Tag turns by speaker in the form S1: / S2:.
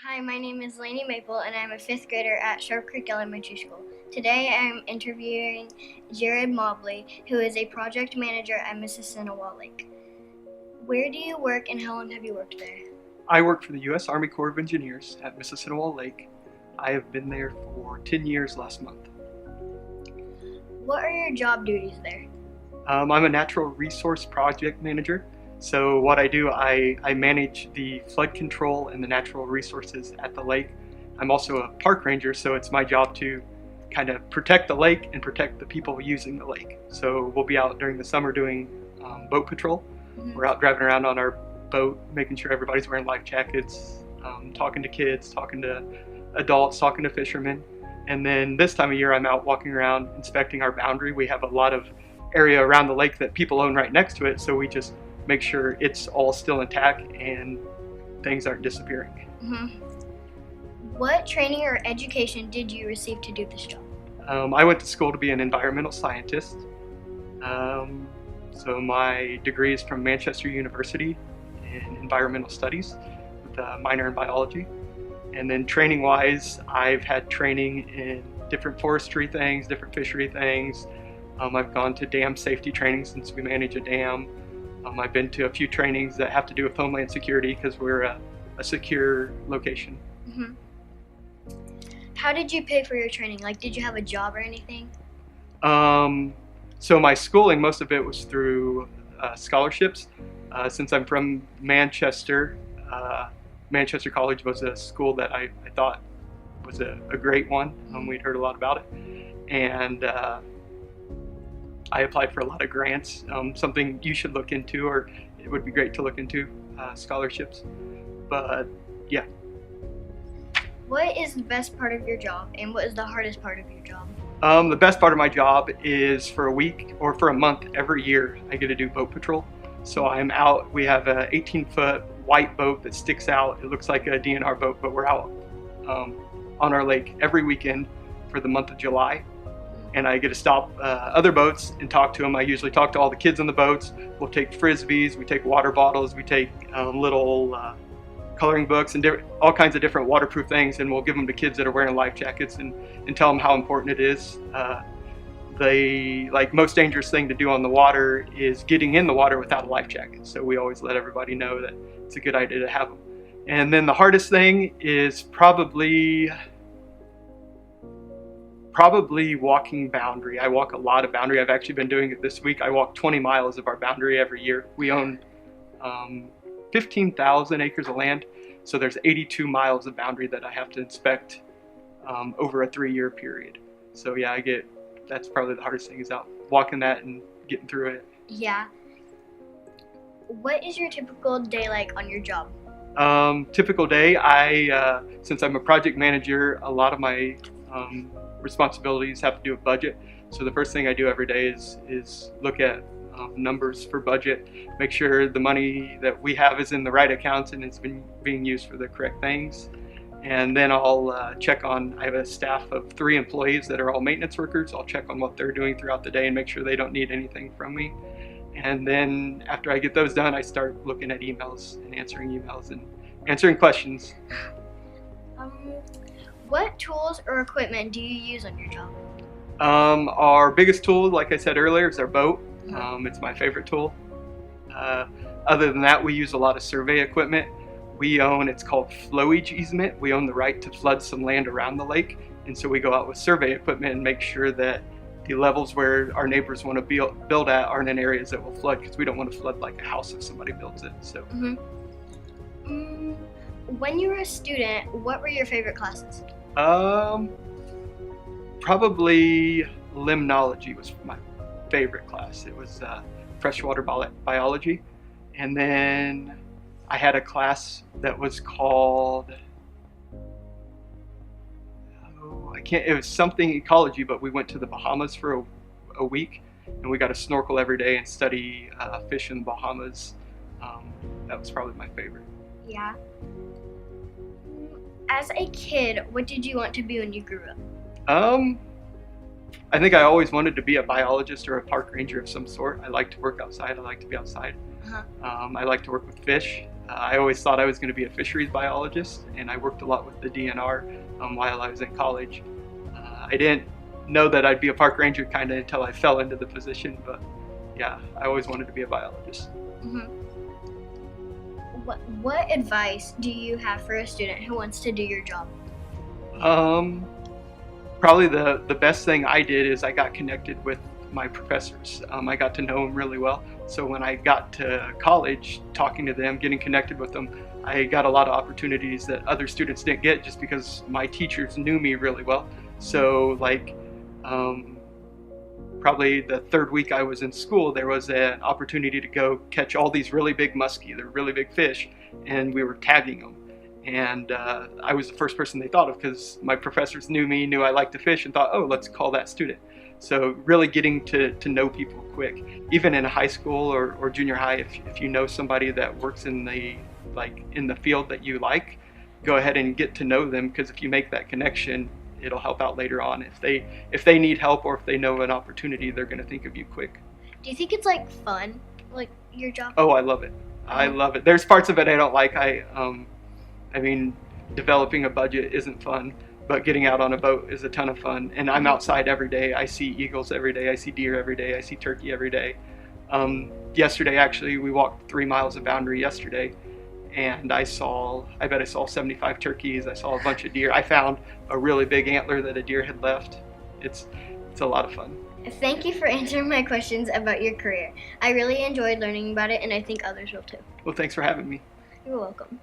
S1: Hi, my name is Laney Maple, and I'm a fifth grader at Sharp Creek Elementary School. Today I'm interviewing Jared Mobley, who is a project manager at Mississinawa Lake. Where do you work and how long have you worked there?
S2: I work for the U.S. Army Corps of Engineers at Mississinawa Lake. I have been there for 10 years last month.
S1: What are your job duties there?
S2: I'm a natural resource project manager. So what I do, I manage the flood control and the natural resources at the lake. I'm also a park ranger, so it's my job to kind of protect the lake and protect the people using the lake. So we'll be out during the summer doing boat patrol. We're out driving around on our boat, making sure everybody's wearing life jackets, talking to kids, talking to adults, talking to fishermen. And then this time of year, I'm out walking around inspecting our boundary. We have a lot of area around the lake that people own right next to it, so we just make sure it's all still intact and things aren't disappearing.
S1: What training or education did you receive to do this job?
S2: I went to school to be an environmental scientist. So my degree is from Manchester University in environmental studies with a minor in biology. And then training wise, I've had training in different forestry things, different fishery things. I've gone to dam safety training since we manage a dam. I've been to a few trainings that have to do with Homeland Security because we're a secure location.
S1: How did you pay for your training? Did you have a job or anything?
S2: So my schooling, most of it was through scholarships. Since I'm from Manchester, Manchester College was a school that I thought was a great one. We'd heard a lot about it. And I applied for a lot of grants, something you should look into, or it would be great to look into, scholarships. But yeah.
S1: What is the best part of your job, and what is the hardest part of your job?
S2: The best part of my job is for a week or for a month every year, I get to do boat patrol. So I'm out, we have a 18-foot white boat that sticks out. It looks like a DNR boat, but we're out on our lake every weekend for the month of July. And I get to stop other boats and talk to them. I usually talk to all the kids on the boats. We'll take frisbees, we take water bottles, we take little coloring books and all kinds of different waterproof things, and we'll give them to kids that are wearing life jackets and tell them how important it is. The most dangerous thing to do on the water is getting in the water without a life jacket. So we always let everybody know that it's a good idea to have them. And then the hardest thing is probably walking boundary. I walk a lot of boundary. I've actually been doing it this week. I walk 20 miles of our boundary every year. We own 15,000 acres of land, so there's 82 miles of boundary that I have to inspect over a 3-year period. So yeah, that's probably the hardest thing, is out walking that and getting through it.
S1: Yeah. What is your typical day like on your job?
S2: Typical day, since I'm a project manager, a lot of my responsibilities have to do with budget. So the first thing I do every day is look at numbers for budget, make sure the money that we have is in the right accounts and it's been being used for the correct things. And then I'll check on, I have a staff of 3 employees that are all maintenance workers. I'll check on what they're doing throughout the day and make sure they don't need anything from me. And then after I get those done, I start looking at emails and answering questions.
S1: What tools or equipment do you use on your job?
S2: Our biggest tool, like I said earlier, is our boat. It's my favorite tool. Other than that, we use a lot of survey equipment. It's called flowage easement. We own the right to flood some land around the lake. And so we go out with survey equipment and make sure that the levels where our neighbors want to build at aren't in areas that will flood, because we don't want to flood like a house if somebody builds it. So.
S1: When you were a student, what were your favorite classes?
S2: Probably limnology was my favorite class. It was freshwater biology. And then I had a class that was called, it was something ecology, but we went to the Bahamas for a week and we got to snorkel every day and study fish in the Bahamas. That was probably my favorite.
S1: Yeah. As a kid, what did you want to be when you grew up?
S2: I think I always wanted to be a biologist or a park ranger of some sort. I like to work outside. I like to be outside. I like to work with fish. I always thought I was going to be a fisheries biologist, and I worked a lot with the DNR while I was in college. I didn't know that I'd be a park ranger kind of until I fell into the position, but yeah, I always wanted to be a biologist.
S1: Mm-hmm. What advice do you have for a student who wants to do your job?
S2: Probably the best thing I did is I got connected with my professors. I got to know them really well. So when I got to college, talking to them, getting connected with them, I got a lot of opportunities that other students didn't get just because my teachers knew me really well. So probably the third week I was in school, there was an opportunity to go catch all these really big muskie, they're really big fish, and we were tagging them. And I was the first person they thought of because my professors knew me, knew I liked to fish, and thought, oh, let's call that student. So really getting to know people quick. Even in high school or junior high, if you know somebody that works in the field that you like, go ahead and get to know them, because if you make that connection, it'll help out later on. If they need help or if they know an opportunity, they're going to think of you quick.
S1: Do you think it's like fun, like your job?
S2: Oh, I love it. I love it. There's parts of it I don't like. I mean, developing a budget isn't fun, but getting out on a boat is a ton of fun. And I'm outside every day. I see eagles every day. I see deer every day. I see turkey every day. Yesterday, actually, we walked 3 miles of boundary yesterday, and I bet I saw 75 turkeys. I saw a bunch of deer. I found a really big antler that a deer had left. It's a lot of fun.
S1: Thank you for answering my questions about your career. I really enjoyed learning about it, and I think others will too.
S2: Well, thanks for having me.
S1: You're welcome.